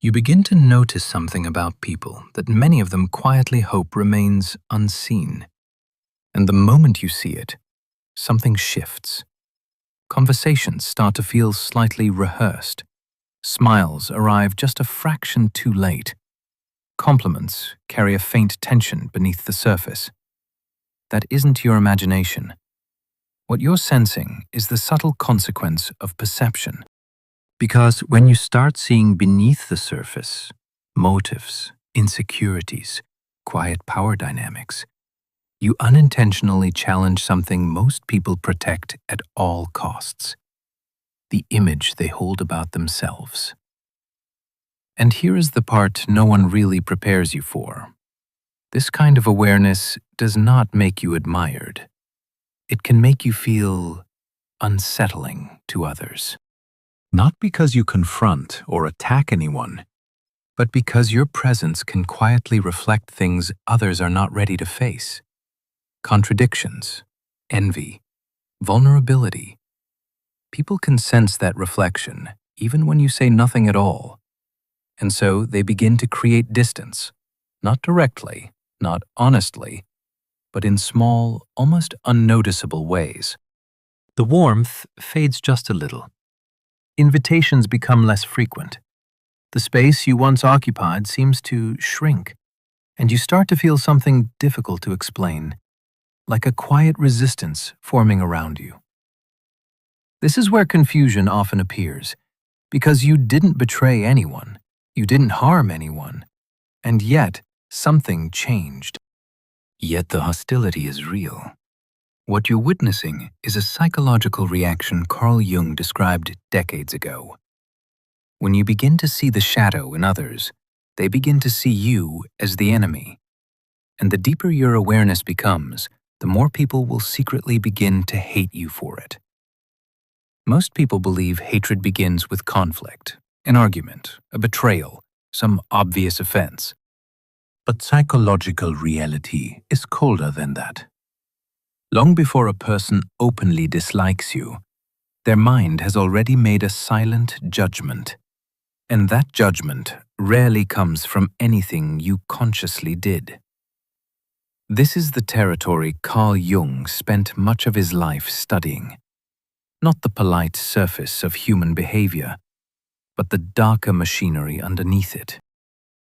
You begin to notice something about people that many of them quietly hope remains unseen. And the moment you see it, something shifts. Conversations start to feel slightly rehearsed. Smiles arrive just a fraction too late. Compliments carry a faint tension beneath the surface. That isn't your imagination. What you're sensing is the subtle consequence of perception. Because when you start seeing beneath the surface, motives, insecurities, quiet power dynamics, you unintentionally challenge something most people protect at all costs: the image they hold about themselves. And here is the part no one really prepares you for. This kind of awareness does not make you admired. It can make you feel unsettling to others. Not because you confront or attack anyone, but because your presence can quietly reflect things others are not ready to face. Contradictions, envy, vulnerability. People can sense that reflection even when you say nothing at all. And so they begin to create distance, not directly, not honestly, but in small, almost unnoticeable ways. The warmth fades just a little. Invitations become less frequent. The space you once occupied seems to shrink, and you start to feel something difficult to explain, like a quiet resistance forming around you. This is where confusion often appears, because you didn't betray anyone, you didn't harm anyone, and yet something changed. Yet the hostility is real. What you're witnessing is a psychological reaction Carl Jung described decades ago. When you begin to see the shadow in others, they begin to see you as the enemy. And the deeper your awareness becomes, the more people will secretly begin to hate you for it. Most people believe hatred begins with conflict, an argument, a betrayal, some obvious offense. But psychological reality is colder than that. Long before a person openly dislikes you, their mind has already made a silent judgment. And that judgment rarely comes from anything you consciously did. This is the territory Carl Jung spent much of his life studying. Not the polite surface of human behavior, but the darker machinery underneath it.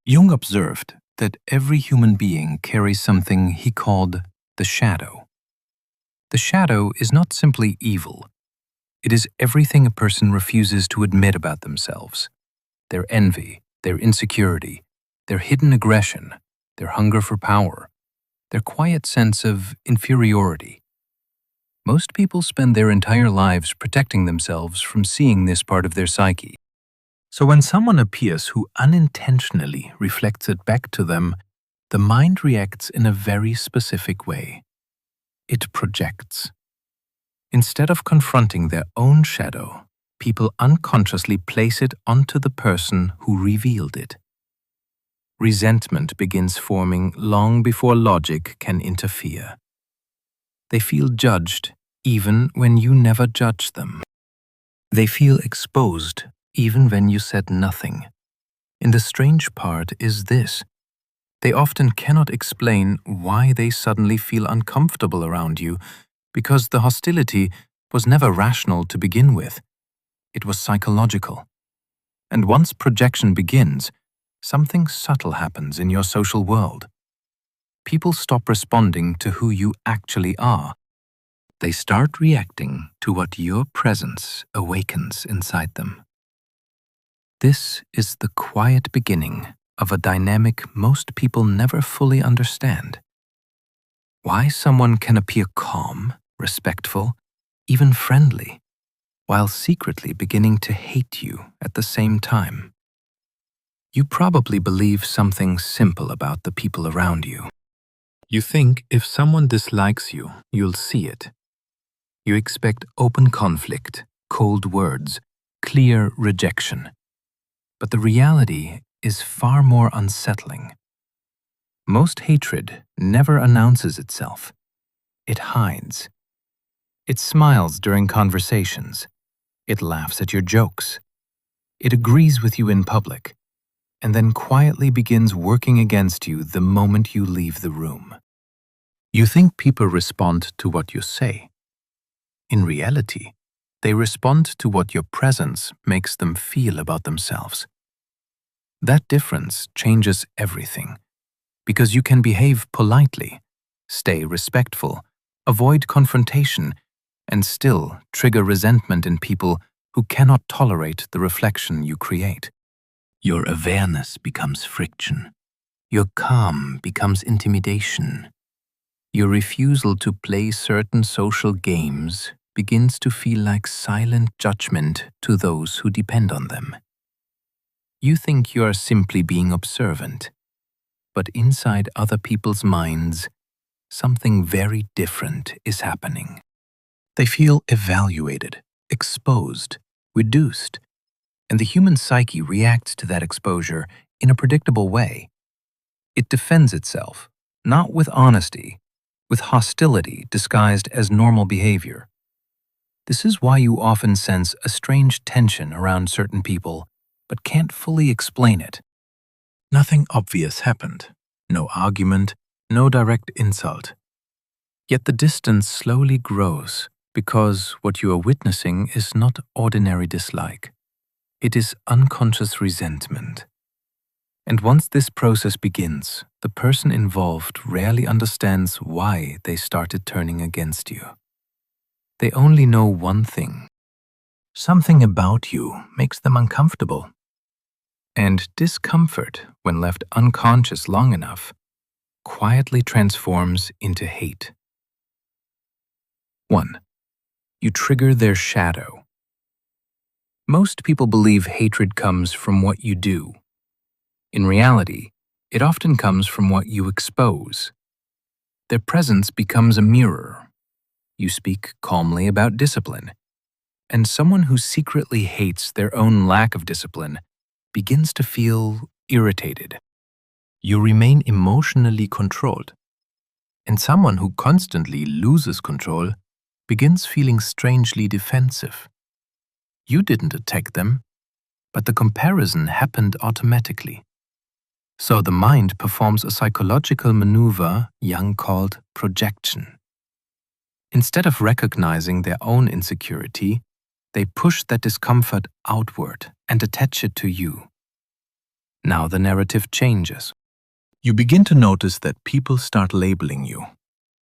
Jung observed that every human being carries something he called the shadow. The shadow is not simply evil. It is everything a person refuses to admit about themselves. Their envy, their insecurity, their hidden aggression, their hunger for power, their quiet sense of inferiority. Most people spend their entire lives protecting themselves from seeing this part of their psyche. So when someone appears who unintentionally reflects it back to them, the mind reacts in a very specific way. It projects. Instead of confronting their own shadow, people unconsciously place it onto the person who revealed it. Resentment begins forming long before logic can interfere. They feel judged even when you never judged them. They feel exposed even when you said nothing. And the strange part is this: they often cannot explain why they suddenly feel uncomfortable around you, because the hostility was never rational to begin with. It was psychological. And once projection begins, something subtle happens in your social world. People stop responding to who you actually are. They start reacting to what your presence awakens inside them. This is the quiet beginning of a dynamic most people never fully understand. Why someone can appear calm, respectful, even friendly, while secretly beginning to hate you at the same time. You probably believe something simple about the people around you. You think if someone dislikes you, you'll see it. You expect open conflict, cold words, clear rejection. But the reality is far more unsettling. Most hatred never announces itself. It hides. It smiles during conversations. It laughs at your jokes. It agrees with you in public. and then quietly begins working against you the moment you leave the room. You think people respond to what you say. In reality, they respond to what your presence makes them feel about themselves. That difference changes everything, because you can behave politely, stay respectful, avoid confrontation, and still trigger resentment in people who cannot tolerate the reflection you create. Your awareness becomes friction. Your calm becomes intimidation. Your refusal to play certain social games begins to feel like silent judgment to those who depend on them. You think you are simply being observant, but inside other people's minds, something very different is happening. They feel evaluated, exposed, reduced, and the human psyche reacts to that exposure in a predictable way. It defends itself, not with honesty, with hostility disguised as normal behavior. This is why you often sense a strange tension around certain people, but can't fully explain it. Nothing obvious happened, no argument, no direct insult. Yet the distance slowly grows because what you are witnessing is not ordinary dislike. It is unconscious resentment. And once this process begins, the person involved rarely understands why they started turning against you. They only know one thing. Something about you makes them uncomfortable. And discomfort, when left unconscious long enough, quietly transforms into hate. 1. You trigger their shadow. Most people believe hatred comes from what you do. In reality, it often comes from what you expose. Their presence becomes a mirror. You speak calmly about discipline, and someone who secretly hates their own lack of discipline begins to feel irritated. You remain emotionally controlled, and someone who constantly loses control begins feeling strangely defensive. You didn't attack them, but the comparison happened automatically. So the mind performs a psychological maneuver Jung called projection. Instead of recognizing their own insecurity, they push that discomfort outward and attach it to you. Now the narrative changes. You begin to notice that people start labeling you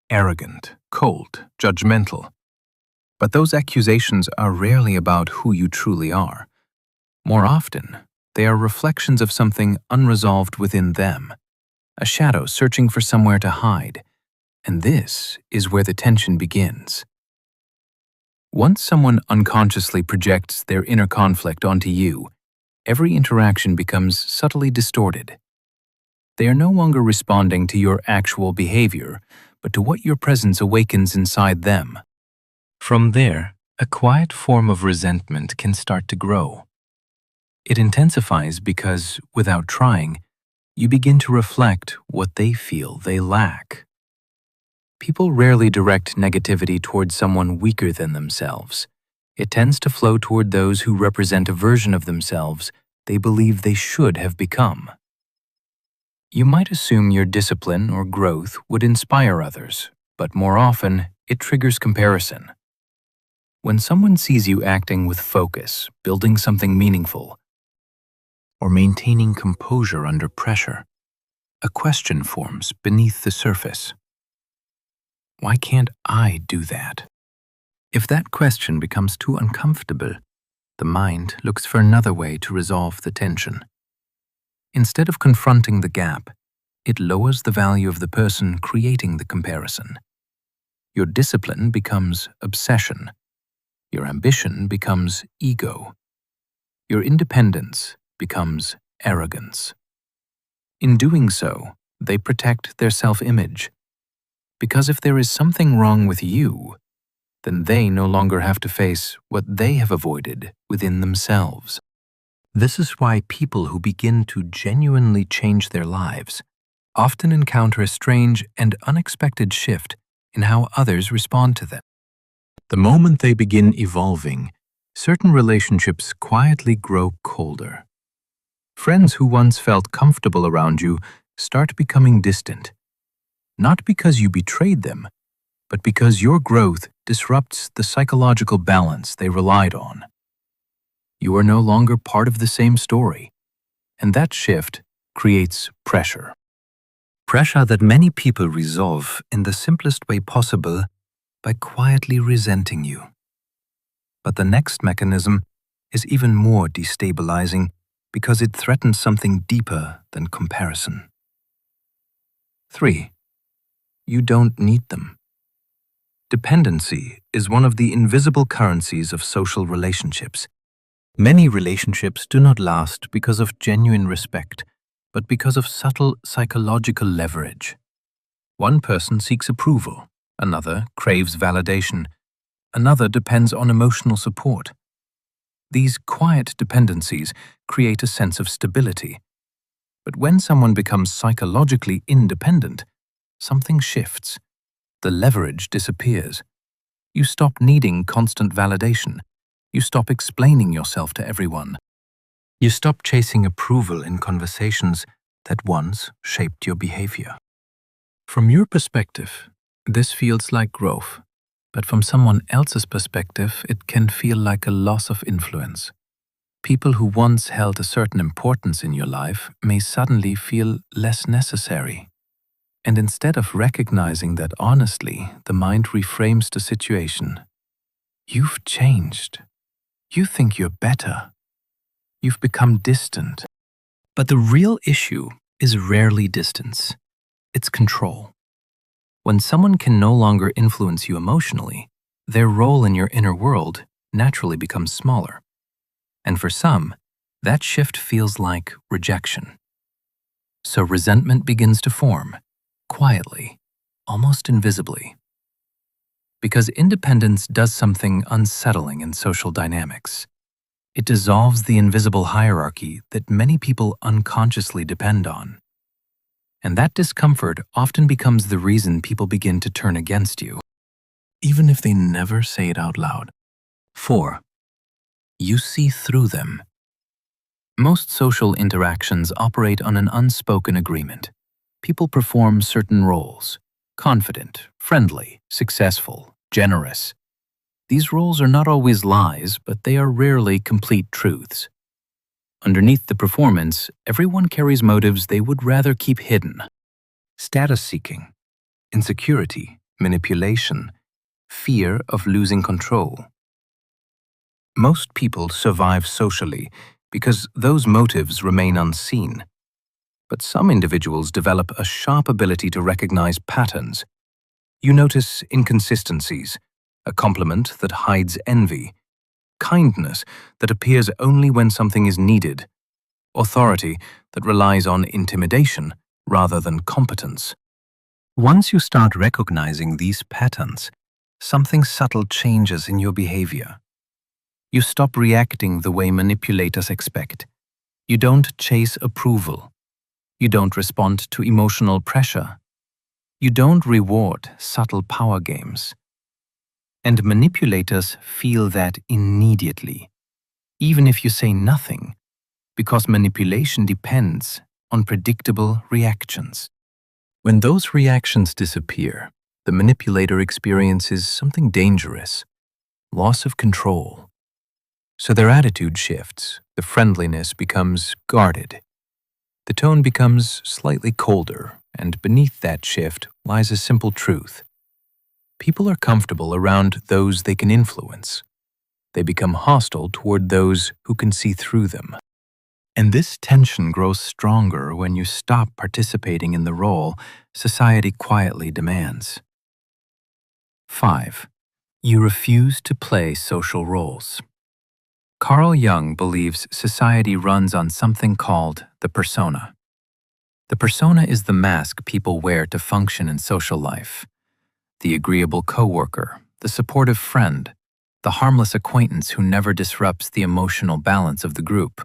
arrogant, cold, judgmental. But those accusations are rarely about who you truly are. More often, they are reflections of something unresolved within them, a shadow searching for somewhere to hide, and this is where the tension begins. Once someone unconsciously projects their inner conflict onto you, every interaction becomes subtly distorted. They are no longer responding to your actual behavior, but to what your presence awakens inside them. From there, a quiet form of resentment can start to grow. It intensifies because, without trying, you begin to reflect what they feel they lack. People rarely direct negativity toward someone weaker than themselves. It tends to flow toward those who represent a version of themselves they believe they should have become. You might assume your discipline or growth would inspire others, but more often, it triggers comparison. When someone sees you acting with focus, building something meaningful, or maintaining composure under pressure, a question forms beneath the surface. Why can't I do that? If that question becomes too uncomfortable, the mind looks for another way to resolve the tension. Instead of confronting the gap, it lowers the value of the person creating the comparison. Your discipline becomes obsession. Your ambition becomes ego. Your independence becomes arrogance. In doing so, they protect their self-image. Because if there is something wrong with you, then they no longer have to face what they have avoided within themselves. This is why people who begin to genuinely change their lives often encounter a strange and unexpected shift in how others respond to them. The moment they begin evolving, certain relationships quietly grow colder. Friends who once felt comfortable around you start becoming distant, not because you betrayed them, but because your growth disrupts the psychological balance they relied on. You are no longer part of the same story, and that shift creates pressure. Pressure that many people resolve in the simplest way possible by quietly resenting you. But the next mechanism is even more destabilizing because it threatens something deeper than comparison. 3. You don't need them. Dependency is one of the invisible currencies of social relationships. Many relationships do not last because of genuine respect, but because of subtle psychological leverage. One person seeks approval, another craves validation, another depends on emotional support. These quiet dependencies create a sense of stability. But when someone becomes psychologically independent, something shifts. The leverage disappears. You stop needing constant validation. You stop explaining yourself to everyone. You stop chasing approval in conversations that once shaped your behavior. From your perspective, this feels like growth, but from someone else's perspective, it can feel like a loss of influence. People who once held a certain importance in your life may suddenly feel less necessary. And instead of recognizing that honestly, the mind reframes the situation. You've changed. You think you're better. You've become distant. But the real issue is rarely distance. It's control. When someone can no longer influence you emotionally, their role in your inner world naturally becomes smaller. And for some, that shift feels like rejection. So resentment begins to form, quietly, almost invisibly. Because independence does something unsettling in social dynamics. It dissolves the invisible hierarchy that many people unconsciously depend on. And that discomfort often becomes the reason people begin to turn against you, even if they never say it out loud. 4. You see through them. Most social interactions operate on an unspoken agreement. People perform certain roles: confident, friendly, successful, generous. These roles are not always lies, but they are rarely complete truths. Underneath the performance, everyone carries motives they would rather keep hidden: status seeking, insecurity, manipulation, fear of losing control. Most people survive socially because those motives remain unseen. But some individuals develop a sharp ability to recognize patterns. You notice inconsistencies, a compliment that hides envy, kindness that appears only when something is needed, authority that relies on intimidation rather than competence. Once you start recognizing these patterns, something subtle changes in your behavior. You stop reacting the way manipulators expect. You don't chase approval. You don't respond to emotional pressure. You don't reward subtle power games. And manipulators feel that immediately, even if you say nothing, because manipulation depends on predictable reactions. When those reactions disappear, the manipulator experiences something dangerous: loss of control. So their attitude shifts, the friendliness becomes guarded. The tone becomes slightly colder, and beneath that shift lies a simple truth. People are comfortable around those they can influence. They become hostile toward those who can see through them. And this tension grows stronger when you stop participating in the role society quietly demands. 5. You refuse to play social roles. Carl Jung believes society runs on something called the persona. The persona is the mask people wear to function in social life. The agreeable coworker, the supportive friend, the harmless acquaintance who never disrupts the emotional balance of the group.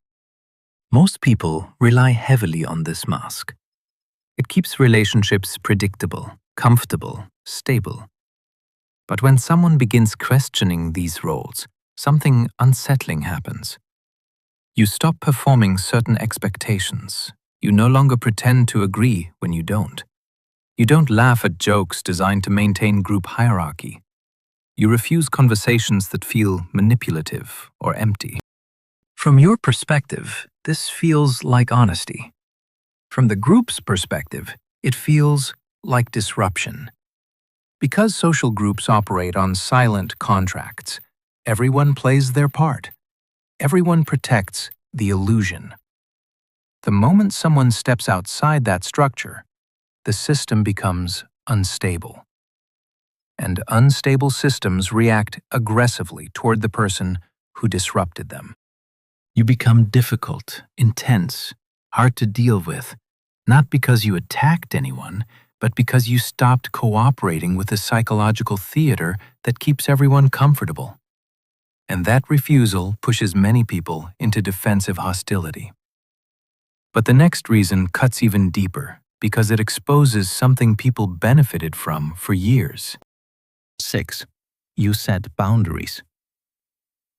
Most people rely heavily on this mask. It keeps relationships predictable, comfortable, stable. But when someone begins questioning these roles, something unsettling happens. You stop performing certain expectations. You no longer pretend to agree when you don't. You don't laugh at jokes designed to maintain group hierarchy. You refuse conversations that feel manipulative or empty. From your perspective, this feels like honesty. From the group's perspective, it feels like disruption. Because social groups operate on silent contracts, everyone plays their part. Everyone protects the illusion. The moment someone steps outside that structure, the system becomes unstable. And unstable systems react aggressively toward the person who disrupted them. You become difficult, intense, hard to deal with, not because you attacked anyone, but because you stopped cooperating with the psychological theater that keeps everyone comfortable. And that refusal pushes many people into defensive hostility. But the next reason cuts even deeper because it exposes something people benefited from for years. 6. You set boundaries.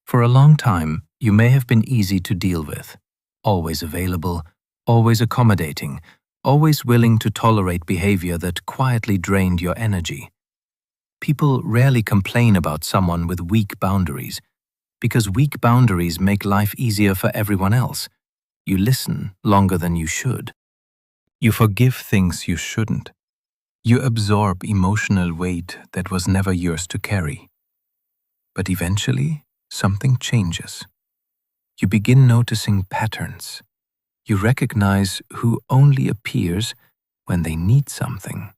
For a long time, you may have been easy to deal with, always available, always accommodating, always willing to tolerate behavior that quietly drained your energy. People rarely complain about someone with weak boundaries, because weak boundaries make life easier for everyone else. You listen longer than you should. You forgive things you shouldn't. You absorb emotional weight that was never yours to carry. But eventually, something changes. You begin noticing patterns. You recognize who only appears when they need something.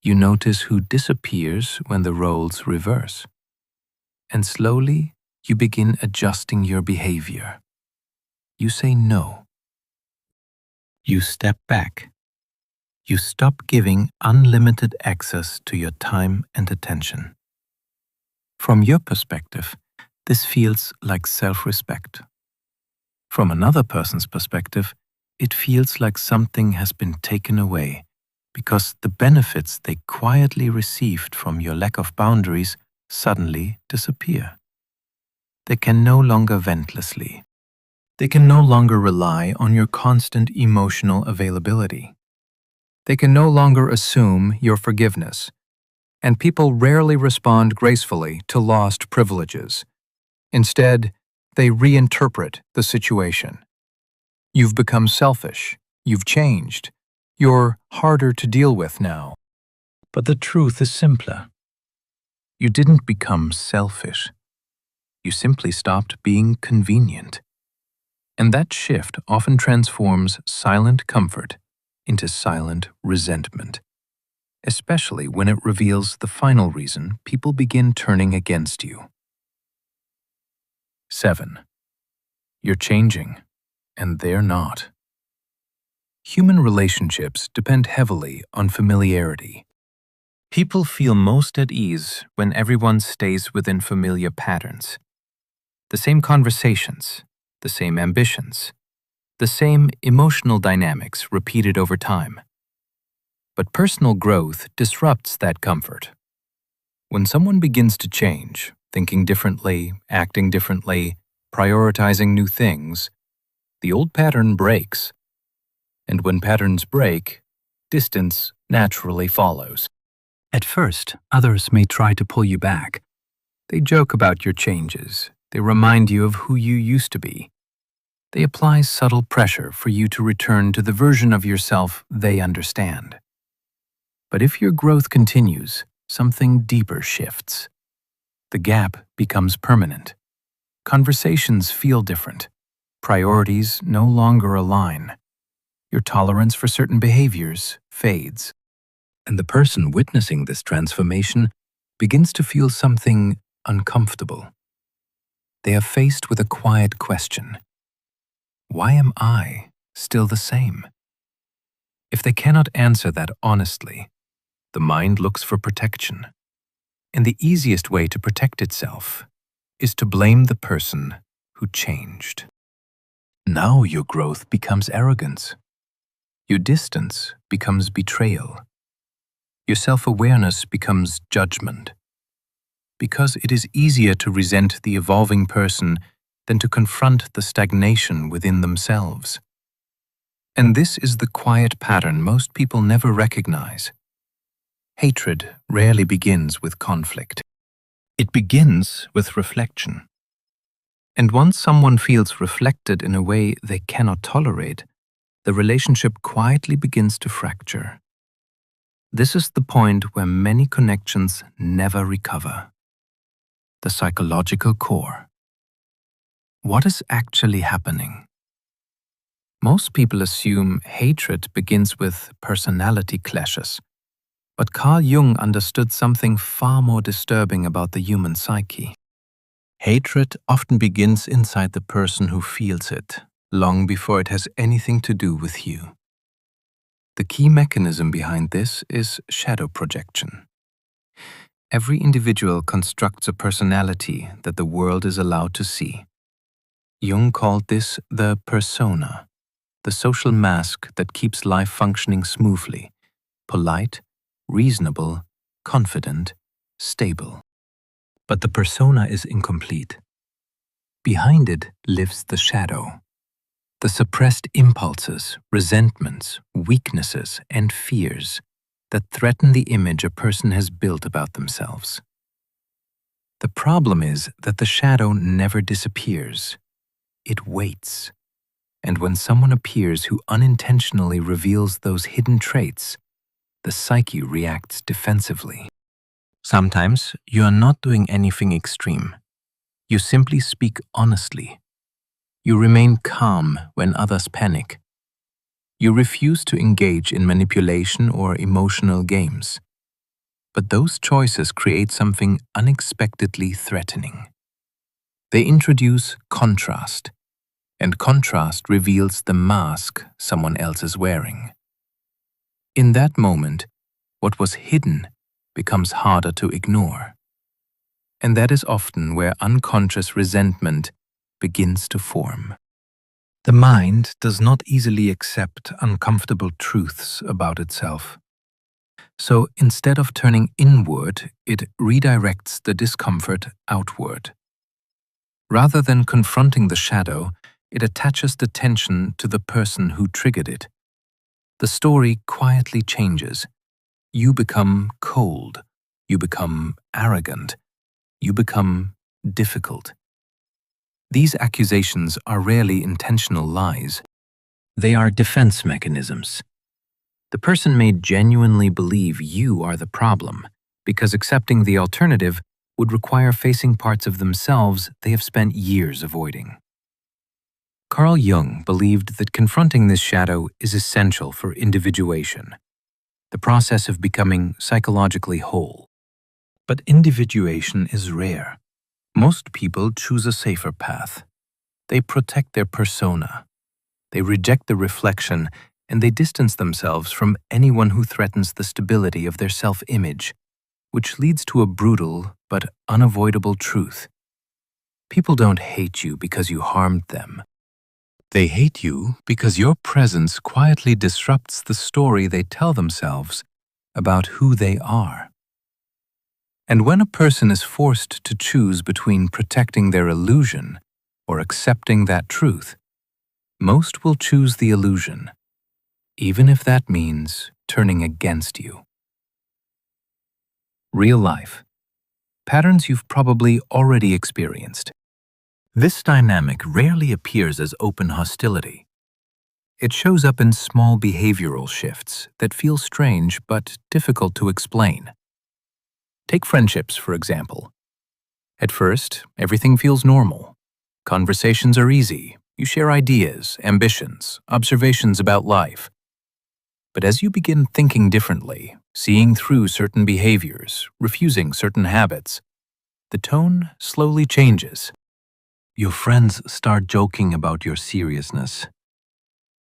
You notice who disappears when the roles reverse. And slowly, you begin adjusting your behavior. You say no. You step back. You stop giving unlimited access to your time and attention. From your perspective, this feels like self-respect. From another person's perspective, it feels like something has been taken away because the benefits they quietly received from your lack of boundaries suddenly disappear. They can no longer vent endlessly. They can no longer rely on your constant emotional availability. They can no longer assume your forgiveness, and people rarely respond gracefully to lost privileges. Instead, they reinterpret the situation. You've become selfish. You've changed. You're harder to deal with now. But the truth is simpler. You didn't become selfish. You simply stopped being convenient. And that shift often transforms silent comfort into silent resentment, especially when it reveals the final reason people begin turning against you. 7. You're changing, and they're not. Human relationships depend heavily on familiarity. People feel most at ease when everyone stays within familiar patterns. The same conversations, the same ambitions, the same emotional dynamics repeated over time. But personal growth disrupts that comfort. When someone begins to change, thinking differently, acting differently, prioritizing new things, the old pattern breaks. And when patterns break, distance naturally follows. At first, others may try to pull you back. They joke about your changes. They remind you of who you used to be. They apply subtle pressure for you to return to the version of yourself they understand. But if your growth continues, something deeper shifts. The gap becomes permanent. Conversations feel different. Priorities no longer align. Your tolerance for certain behaviors fades. And the person witnessing this transformation begins to feel something uncomfortable. They are faced with a quiet question. Why am I still the same? If they cannot answer that honestly, the mind looks for protection. And the easiest way to protect itself is to blame the person who changed. Now your growth becomes arrogance. Your distance becomes betrayal. Your self-awareness becomes judgment. Because it is easier to resent the evolving person than to confront the stagnation within themselves. And this is the quiet pattern most people never recognize. Hatred rarely begins with conflict. It begins with reflection. And once someone feels reflected in a way they cannot tolerate, the relationship quietly begins to fracture. This is the point where many connections never recover. The psychological core. What is actually happening? Most people assume hatred begins with personality clashes, but Carl Jung understood something far more disturbing about the human psyche. Hatred often begins inside the person who feels it, long before it has anything to do with you. The key mechanism behind this is shadow projection. Every individual constructs a personality that the world is allowed to see. Jung called this the persona, the social mask that keeps life functioning smoothly, polite, reasonable, confident, stable. But the persona is incomplete. Behind it lives the shadow, the suppressed impulses, resentments, weaknesses, and fears that threaten the image a person has built about themselves. The problem is that the shadow never disappears. It waits. And when someone appears who unintentionally reveals those hidden traits, the psyche reacts defensively. Sometimes you are not doing anything extreme. You simply speak honestly. You remain calm when others panic. You refuse to engage in manipulation or emotional games. But those choices create something unexpectedly threatening. They introduce contrast, and contrast reveals the mask someone else is wearing. In that moment, what was hidden becomes harder to ignore. And that is often where unconscious resentment begins to form. The mind does not easily accept uncomfortable truths about itself. So instead of turning inward, it redirects the discomfort outward. Rather than confronting the shadow, it attaches the tension to the person who triggered it. The story quietly changes. You become cold. You become arrogant. You become difficult. These accusations are rarely intentional lies. They are defense mechanisms. The person may genuinely believe you are the problem, because accepting the alternative would require facing parts of themselves they have spent years avoiding. Carl Jung believed that confronting this shadow is essential for individuation, the process of becoming psychologically whole. But individuation is rare. Most people choose a safer path. They protect their persona. They reject the reflection, and they distance themselves from anyone who threatens the stability of their self-image, which leads to a brutal but unavoidable truth. People don't hate you because you harmed them. They hate you because your presence quietly disrupts the story they tell themselves about who they are. And when a person is forced to choose between protecting their illusion or accepting that truth, most will choose the illusion, even if that means turning against you. Real life. Patterns you've probably already experienced. This dynamic rarely appears as open hostility. It shows up in small behavioral shifts that feel strange but difficult to explain. Take friendships, for example. At first, everything feels normal. Conversations are easy. You share ideas, ambitions, observations about life. But as you begin thinking differently, seeing through certain behaviors, refusing certain habits, the tone slowly changes. Your friends start joking about your seriousness.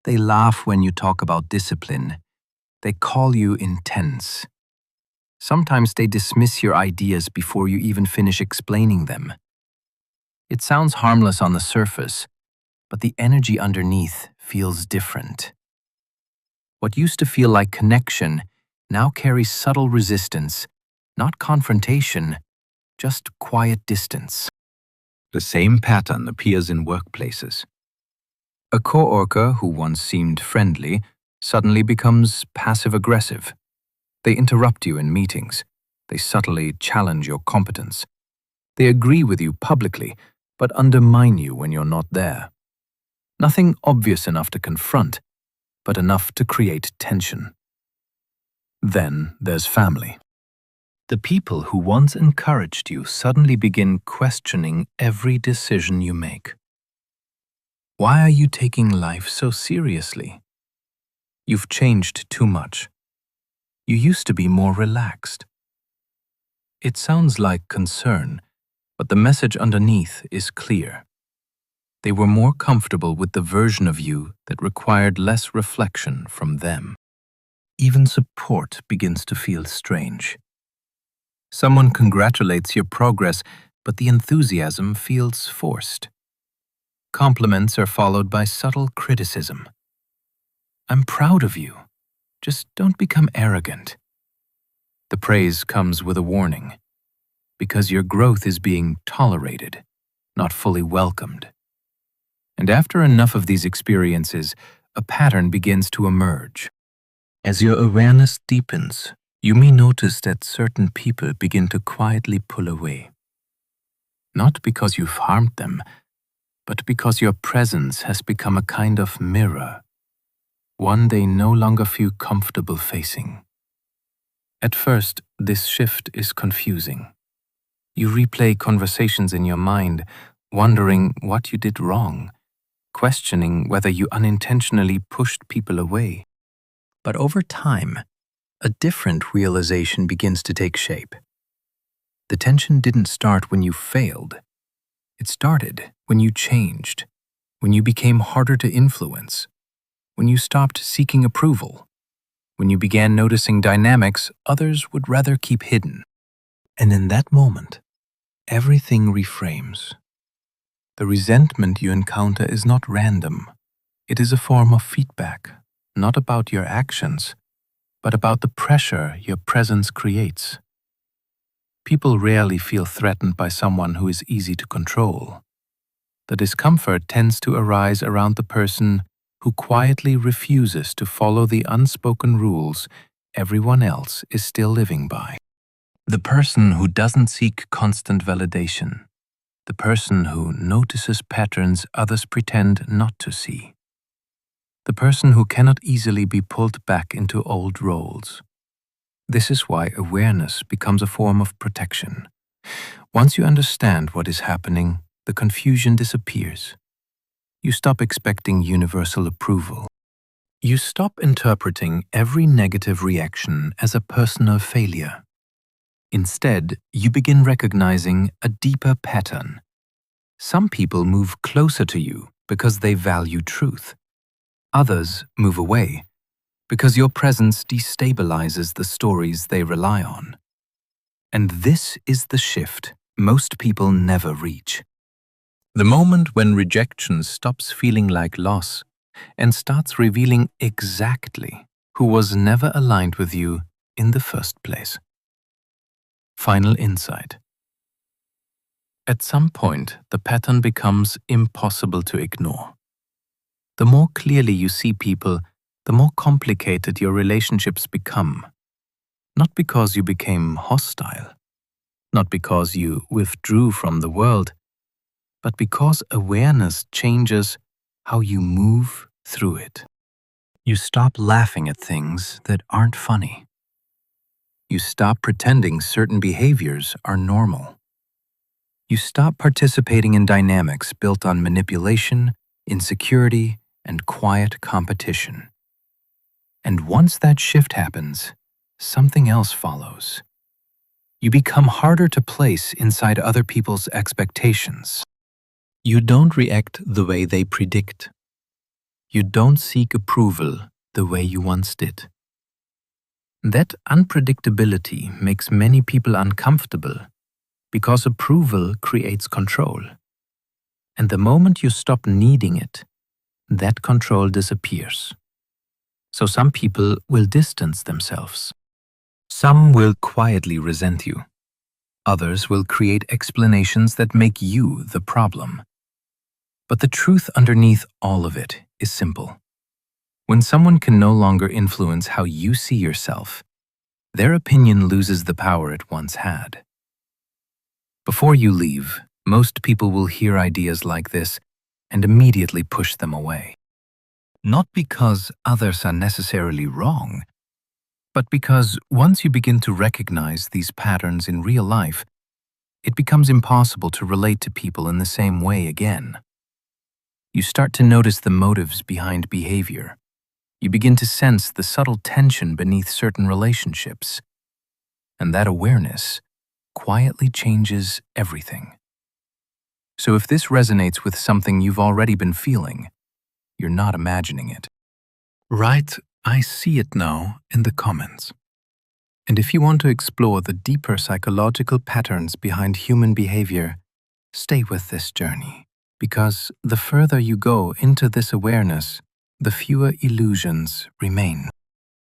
They laugh when you talk about discipline. They call you intense. Sometimes they dismiss your ideas before you even finish explaining them. It sounds harmless on the surface, but the energy underneath feels different. What used to feel like connection now carries subtle resistance, not confrontation, just quiet distance. The same pattern appears in workplaces. A coworker who once seemed friendly suddenly becomes passive-aggressive. They interrupt you in meetings. They subtly challenge your competence. They agree with you publicly, but undermine you when you're not there. Nothing obvious enough to confront, but enough to create tension. Then there's family. The people who once encouraged you suddenly begin questioning every decision you make. Why are you taking life so seriously? You've changed too much. You used to be more relaxed. It sounds like concern, but the message underneath is clear. They were more comfortable with the version of you that required less reflection from them. Even support begins to feel strange. Someone congratulates your progress, but the enthusiasm feels forced. Compliments are followed by subtle criticism. I'm proud of you. Just don't become arrogant. The praise comes with a warning, because your growth is being tolerated, not fully welcomed. And after enough of these experiences, a pattern begins to emerge. As your awareness deepens, you may notice that certain people begin to quietly pull away. Not because you've harmed them, but because your presence has become a kind of mirror, one they no longer feel comfortable facing. At first, this shift is confusing. You replay conversations in your mind, wondering what you did wrong, questioning whether you unintentionally pushed people away. But over time, a different realization begins to take shape. The tension didn't start when you failed. It started when you changed, when you became harder to influence, when you stopped seeking approval, when you began noticing dynamics others would rather keep hidden. And in that moment, everything reframes. The resentment you encounter is not random. It is a form of feedback, not about your actions, but about the pressure your presence creates. People rarely feel threatened by someone who is easy to control. The discomfort tends to arise around the person who quietly refuses to follow the unspoken rules everyone else is still living by. The person who doesn't seek constant validation. The person who notices patterns others pretend not to see. The person who cannot easily be pulled back into old roles. This is why awareness becomes a form of protection. Once you understand what is happening, the confusion disappears. You stop expecting universal approval. You stop interpreting every negative reaction as a personal failure. Instead, you begin recognizing a deeper pattern. Some people move closer to you because they value truth. Others move away because your presence destabilizes the stories they rely on. And this is the shift most people never reach. The moment when rejection stops feeling like loss and starts revealing exactly who was never aligned with you in the first place. Final insight. At some point, the pattern becomes impossible to ignore. The more clearly you see people, the more complicated your relationships become. Not because you became hostile, not because you withdrew from the world, but because awareness changes how you move through it. You stop laughing at things that aren't funny. You stop pretending certain behaviors are normal. You stop participating in dynamics built on manipulation, insecurity, and quiet competition. And once that shift happens, something else follows. You become harder to place inside other people's expectations. You don't react the way they predict. You don't seek approval the way you once did. That unpredictability makes many people uncomfortable because approval creates control. And the moment you stop needing it, that control disappears. So some people will distance themselves. Some will quietly resent you. Others will create explanations that make you the problem. But the truth underneath all of it is simple. When someone can no longer influence how you see yourself, their opinion loses the power it once had. Before you leave, most people will hear ideas like this and immediately push them away. Not because others are necessarily wrong, but because once you begin to recognize these patterns in real life, it becomes impossible to relate to people in the same way again. You start to notice the motives behind behavior. You begin to sense the subtle tension beneath certain relationships. And that awareness quietly changes everything. So if this resonates with something you've already been feeling, you're not imagining it. Write, "I see it now" in the comments. And if you want to explore the deeper psychological patterns behind human behavior, stay with this journey. Because the further you go into this awareness, the fewer illusions remain.